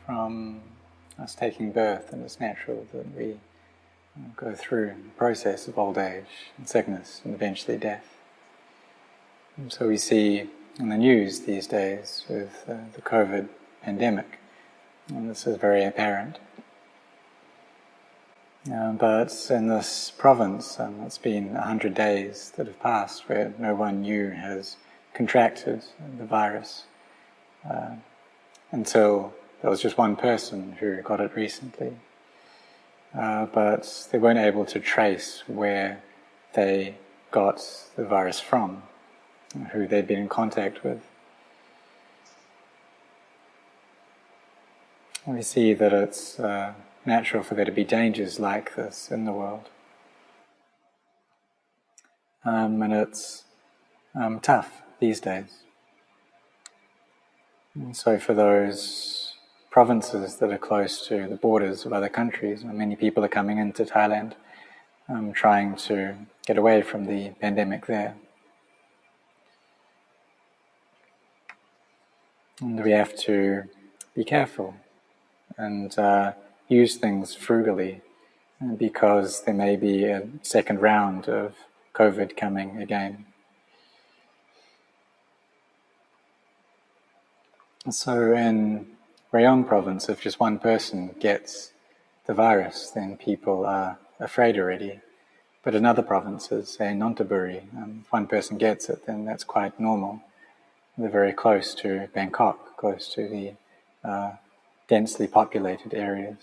from us taking birth, and it's natural that we go through the process of old age and sickness and eventually death. And so we see in the news these days with the COVID pandemic, and this is very apparent. But in this province, it's been 100 days that have passed where no one new has contracted the virus until there was just one person who got it recently. But they weren't able to trace where they got the virus from, who they'd been in contact with. And we see that it's natural for there to be dangers like this in the world. And it's tough these days. And so for those provinces that are close to the borders of other countries, many people are coming into Thailand, trying to get away from the pandemic there. And we have to be careful and use things frugally, because there may be a second round of COVID coming again. So in Rayong province, if just one person gets the virus, then people are afraid already. But in other provinces, say in Nonthaburi, if one person gets it, then that's quite normal. They're very close to Bangkok, close to the densely populated areas.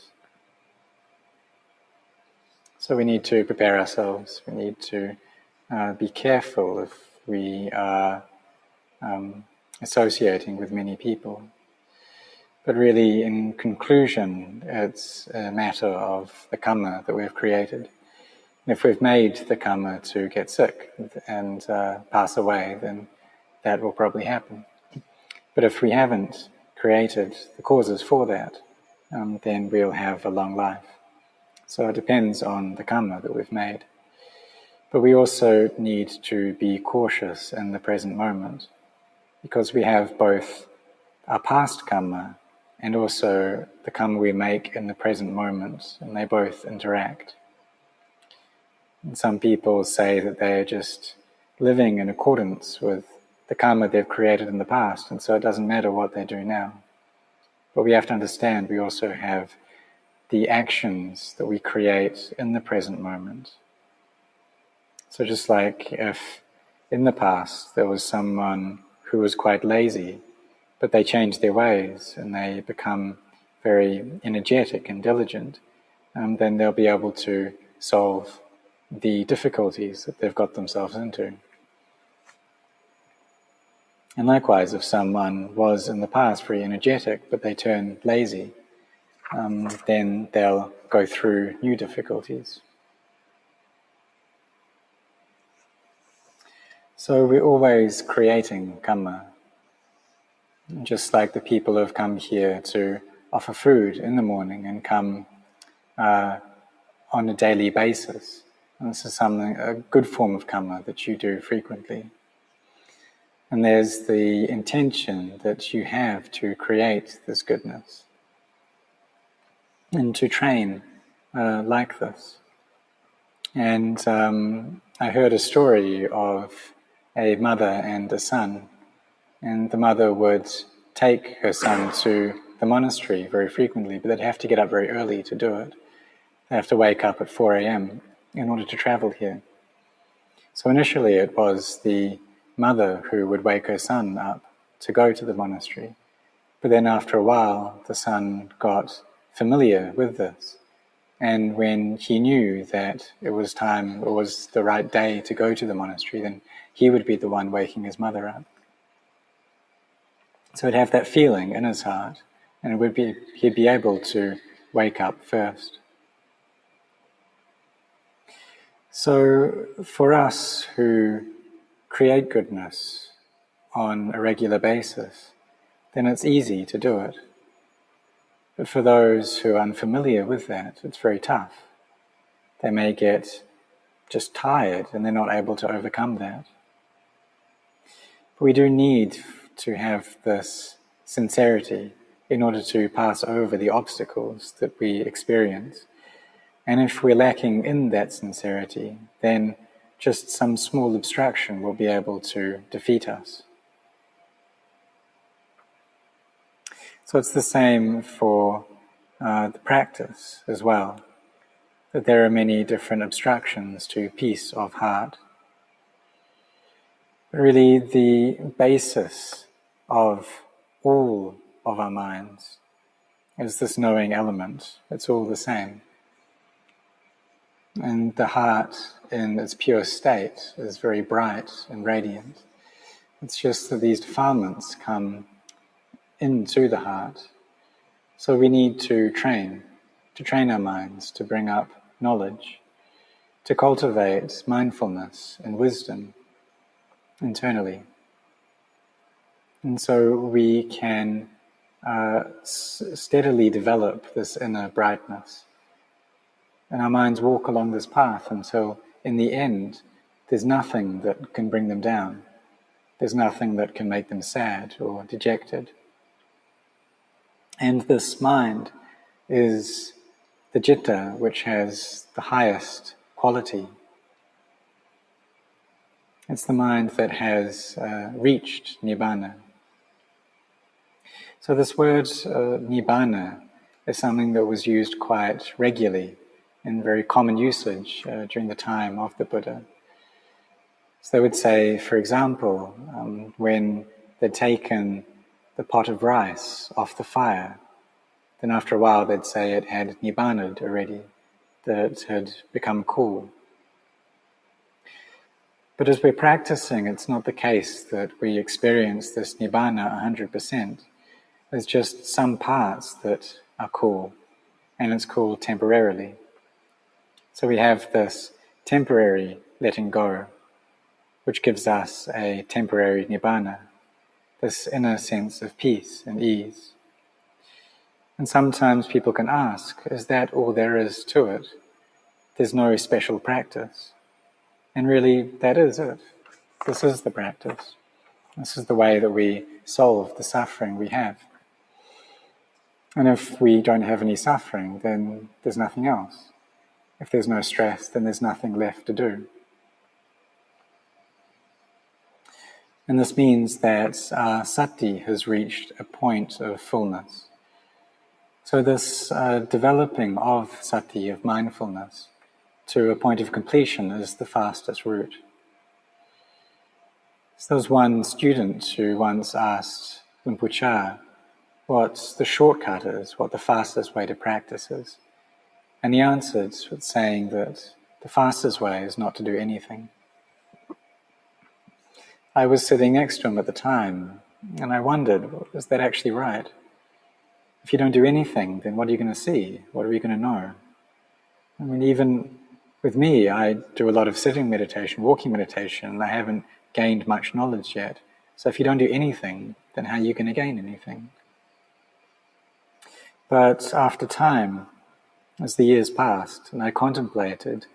So we need to prepare ourselves. We need to be careful if we are associating with many people. But really, in conclusion, it's a matter of the karma that we've created. And if we've made the karma to get sick and pass away, then that will probably happen. But if we haven't created the causes for that, then we'll have a long life. So it depends on the karma that we've made. But we also need to be cautious in the present moment, because we have both our past karma and also the karma we make in the present moment, and they both interact. And some people say that they're just living in accordance with the karma they've created in the past, and so it doesn't matter what they do now. But we have to understand we also have the actions that we create in the present moment. So just like if in the past there was someone who was quite lazy, but they change their ways and they become very energetic and diligent, then they'll be able to solve the difficulties that they've got themselves into. And likewise, if someone was in the past very energetic, but they turn lazy, then they'll go through new difficulties. So we're always creating karma. Just like the people who have come here to offer food in the morning and come on a daily basis. And this is a good form of karma that you do frequently. And there's the intention that you have to create this goodness and to train like this. And I heard a story of a mother and a son, and the mother would take her son to the monastery very frequently, but they'd have to get up very early to do it. They have to wake up at 4 a.m. in order to travel here. So initially it was the mother who would wake her son up to go to the monastery. But then after a while, the son got familiar with this. And when he knew that it was the right day to go to the monastery, then he would be the one waking his mother up. So he'd have that feeling in his heart, and he'd be able to wake up first. So for us who create goodness on a regular basis, then it's easy to do it. But for those who are unfamiliar with that, it's very tough. They may get just tired and they're not able to overcome that. But we do need to have this sincerity in order to pass over the obstacles that we experience. And if we're lacking in that sincerity, then just some small obstruction will be able to defeat us. So it's the same for the practice as well, that there are many different obstructions to peace of heart. But really, the basis of all of our minds is this knowing element. It's all the same. And the heart in its pure state is very bright and radiant. It's just that these defilements come into the heart. So we need to train our minds, to bring up knowledge, to cultivate mindfulness and wisdom internally. And so we can steadily develop this inner brightness. And our minds walk along this path until, in the end, there's nothing that can bring them down. There's nothing that can make them sad or dejected. And this mind is the citta, which has the highest quality. It's the mind that has reached Nibbana. So this word Nibbana is something that was used quite regularly in very common usage during the time of the Buddha. So they would say, for example, when they'd taken the pot of rice off the fire, then after a while they'd say it had Nibbana'd already, that it had become cool. But as we're practicing, it's not the case that we experience this Nibbana 100%. There's just some parts that are cool, and it's cool temporarily. So we have this temporary letting go, which gives us a temporary Nibbana, this inner sense of peace and ease. And sometimes people can ask, is that all there is to it? There's no special practice. And really, that is it. This is the practice. This is the way that we solve the suffering we have. And if we don't have any suffering, then there's nothing else. If there's no stress, then there's nothing left to do. And this means that sati has reached a point of fullness. So this developing of sati, of mindfulness, to a point of completion is the fastest route. So there was one student who once asked Rinpoche what the shortcut is, what the fastest way to practice is. And he answered with saying that the fastest way is not to do anything. I was sitting next to him at the time, and I wondered, is that actually right? If you don't do anything, then what are you going to see? What are you going to know? I mean, even with me, I do a lot of sitting meditation, walking meditation, and I haven't gained much knowledge yet. So if you don't do anything, then how are you going to gain anything? But after time, as the years passed, and I contemplated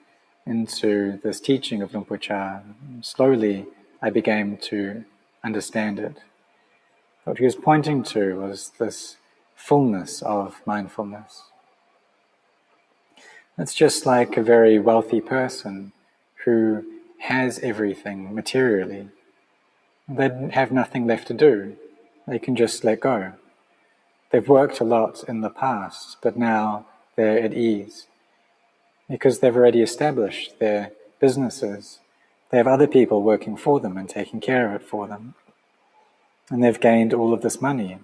into this teaching of Rinpoche, slowly I began to understand it. What he was pointing to was this fullness of mindfulness. It's just like a very wealthy person who has everything materially. They have nothing left to do. They can just let go. They've worked a lot in the past, but now they're at ease because they've already established their businesses. They have other people working for them and taking care of it for them. And they've gained all of this money.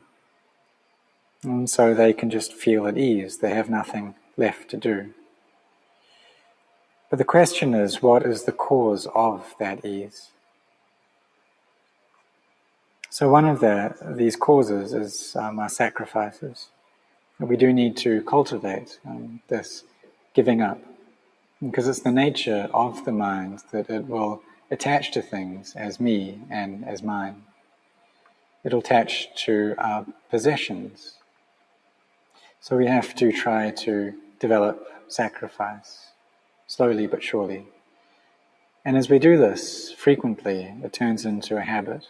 And so they can just feel at ease. They have nothing left to do. But the question is, what is the cause of that ease? So one of these causes is our sacrifices. We do need to cultivate this giving up, because it's the nature of the mind that it will attach to things as me and as mine. It'll attach to our possessions. So we have to try to develop sacrifice, slowly but surely. And as we do this frequently, it turns into a habit.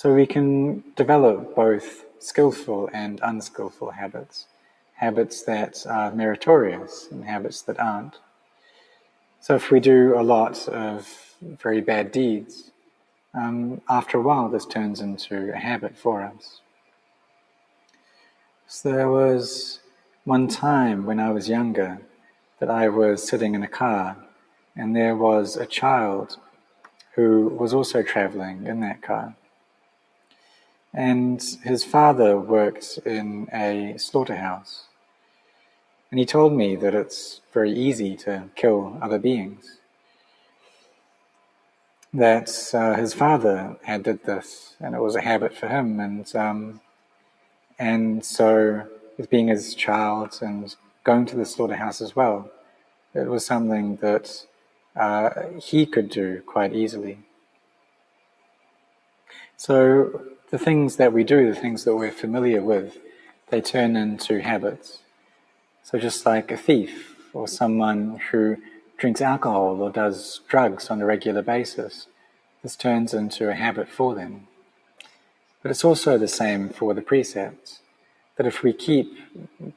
So we can develop both skillful and unskillful habits, habits that are meritorious and habits that aren't. So if we do a lot of very bad deeds, after a while this turns into a habit for us. So there was one time when I was younger that I was sitting in a car and there was a child who was also traveling in that car. And his father worked in a slaughterhouse. And he told me that it's very easy to kill other beings. That his father had did this, and it was a habit for him. And so, as being his child and going to the slaughterhouse as well, it was something that he could do quite easily. So the things that we do, the things that we're familiar with, they turn into habits. So just like a thief or someone who drinks alcohol or does drugs on a regular basis, this turns into a habit for them. But it's also the same for the precepts, that if we keep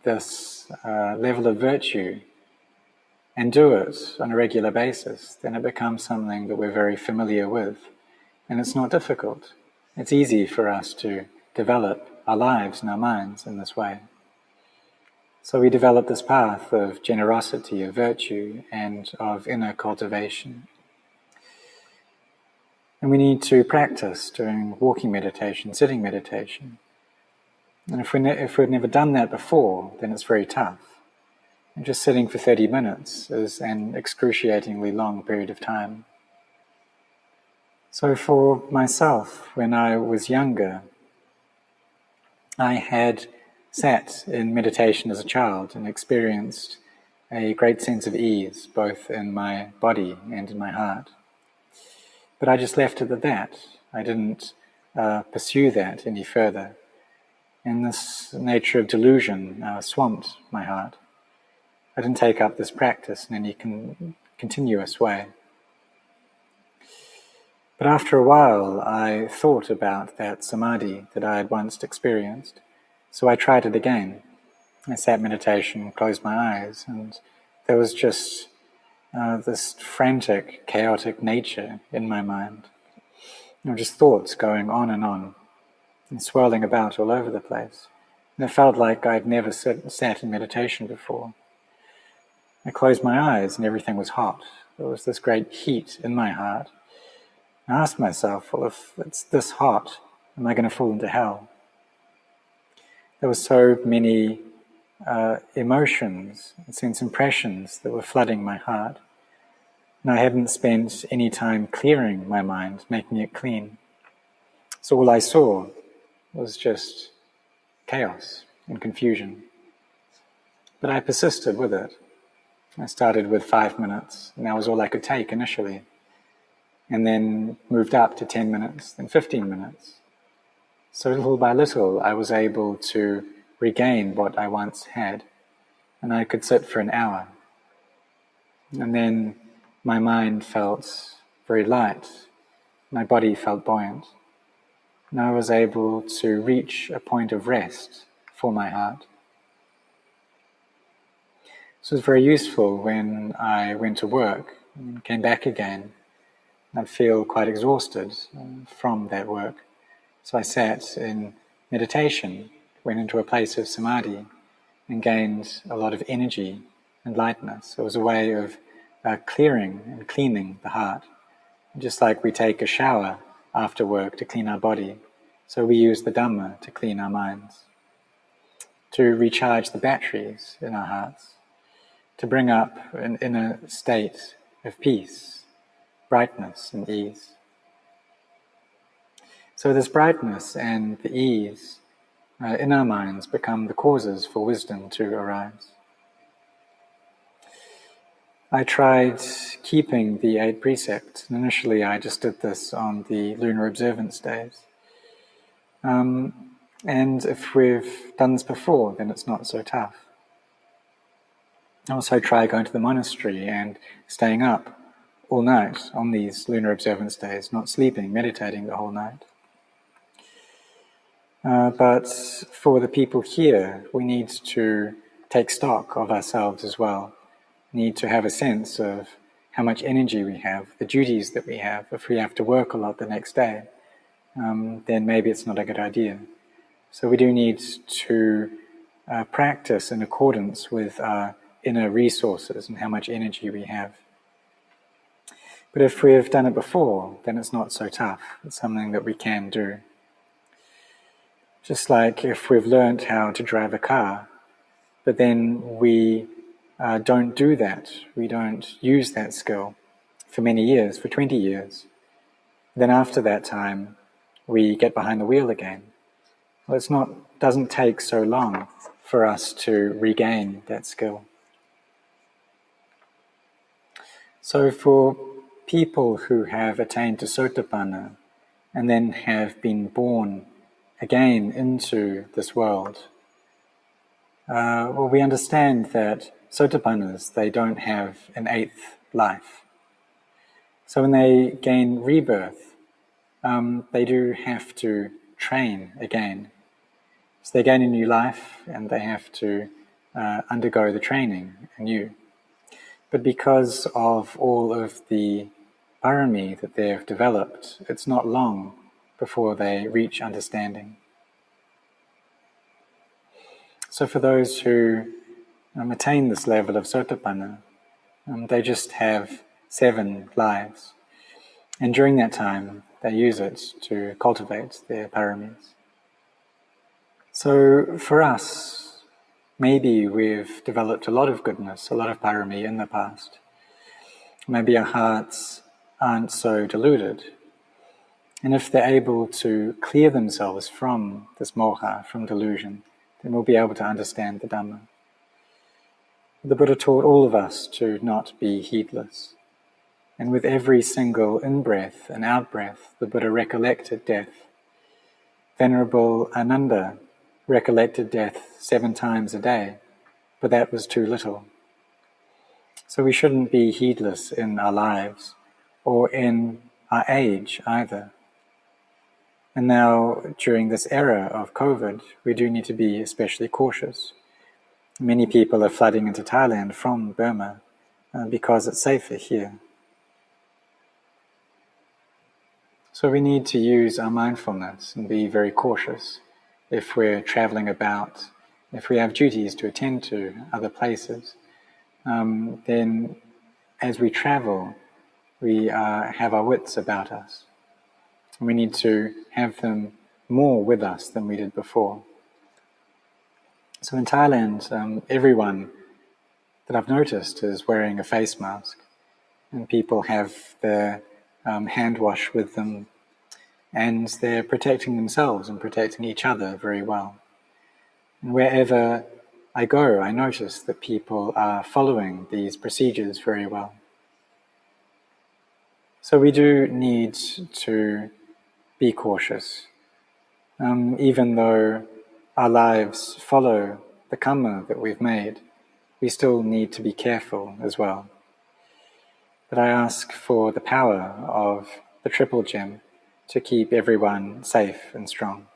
this level of virtue and do it on a regular basis, then it becomes something that we're very familiar with, and it's not difficult. It's easy for us to develop our lives and our minds in this way. So we develop this path of generosity, of virtue, and of inner cultivation. And we need to practice doing walking meditation, sitting meditation. And if we've never done that before, then it's very tough. And just sitting for 30 minutes is an excruciatingly long period of time. So for myself, when I was younger, I had sat in meditation as a child and experienced a great sense of ease, both in my body and in my heart. But I just left it at that. I didn't pursue that any further. And this nature of delusion swamped my heart. I didn't take up this practice in any continuous way. But after a while, I thought about that samadhi that I had once experienced. So I tried it again. I sat meditation, closed my eyes, and there was just this frantic, chaotic nature in my mind. Just thoughts going on and swirling about all over the place. And it felt like I'd never sat in meditation before. I closed my eyes and everything was hot. There was this great heat in my heart. I asked myself, well, if it's this hot, am I going to fall into hell? There were so many emotions and sense impressions that were flooding my heart. And I hadn't spent any time clearing my mind, making it clean. So all I saw was just chaos and confusion. But I persisted with it. I started with 5 minutes, and that was all I could take initially. And then moved up to 10 minutes, then 15 minutes. So little by little, I was able to regain what I once had, and I could sit for an hour. And then my mind felt very light, my body felt buoyant, and I was able to reach a point of rest for my heart. This was very useful when I went to work and came back again. I'd feel quite exhausted from that work. So I sat in meditation, went into a place of samadhi, and gained a lot of energy and lightness. It was a way of clearing and cleaning the heart. Just like we take a shower after work to clean our body, so we use the Dhamma to clean our minds, to recharge the batteries in our hearts, to bring up an inner state of peace, brightness and ease. So this brightness and the ease in our minds become the causes for wisdom to arise. I tried keeping the 8 precepts. Initially I just did this on the lunar observance days. And if we've done this before, then it's not so tough. I also try going to the monastery and staying up all night on these lunar observance days, not sleeping, meditating the whole night. But for the people here, we need to take stock of ourselves as well. Need to have a sense of how much energy we have, the duties that we have. If we have to work a lot the next day, then maybe it's not a good idea. So we do need to practice in accordance with our inner resources and how much energy we have. But if we've done it before, then it's not so tough. It's something that we can do. Just like if we've learned how to drive a car, but then we don't do that, we don't use that skill for many years, for 20 years, then after that time, we get behind the wheel again. Well, doesn't take so long for us to regain that skill. So for people who have attained to Sotapanna and then have been born again into this world, well, we understand that Sotapannas, they don't have an eighth life. So when they gain rebirth, they do have to train again. So they gain a new life and they have to undergo the training anew. But because of all of the parami that they've developed, it's not long before they reach understanding. So for those who attain this level of Sotapanna, they just have 7 lives. And during that time, they use it to cultivate their paramis. So for us, maybe we've developed a lot of goodness, a lot of parami in the past. Maybe our hearts aren't so deluded. And if they're able to clear themselves from this moha, from delusion, then we'll be able to understand the Dhamma. The Buddha taught all of us to not be heedless. And with every single in-breath and out-breath, the Buddha recollected death. Venerable Ananda recollected death 7 times a day, but that was too little. So we shouldn't be heedless in our lives or in our age either. And now, during this era of COVID, we do need to be especially cautious. Many people are flooding into Thailand from Burma because it's safer here. So we need to use our mindfulness and be very cautious if we're traveling about, if we have duties to attend to other places. Then as we travel, we have our wits about us. We need to have them more with us than we did before. So in Thailand, everyone that I've noticed is wearing a face mask, and people have their hand wash with them, and they're protecting themselves and protecting each other very well. And wherever I go, I notice that people are following these procedures very well. So we do need to be cautious. Even though our lives follow the karma that we've made, we still need to be careful as well. But I ask for the power of the Triple Gem to keep everyone safe and strong.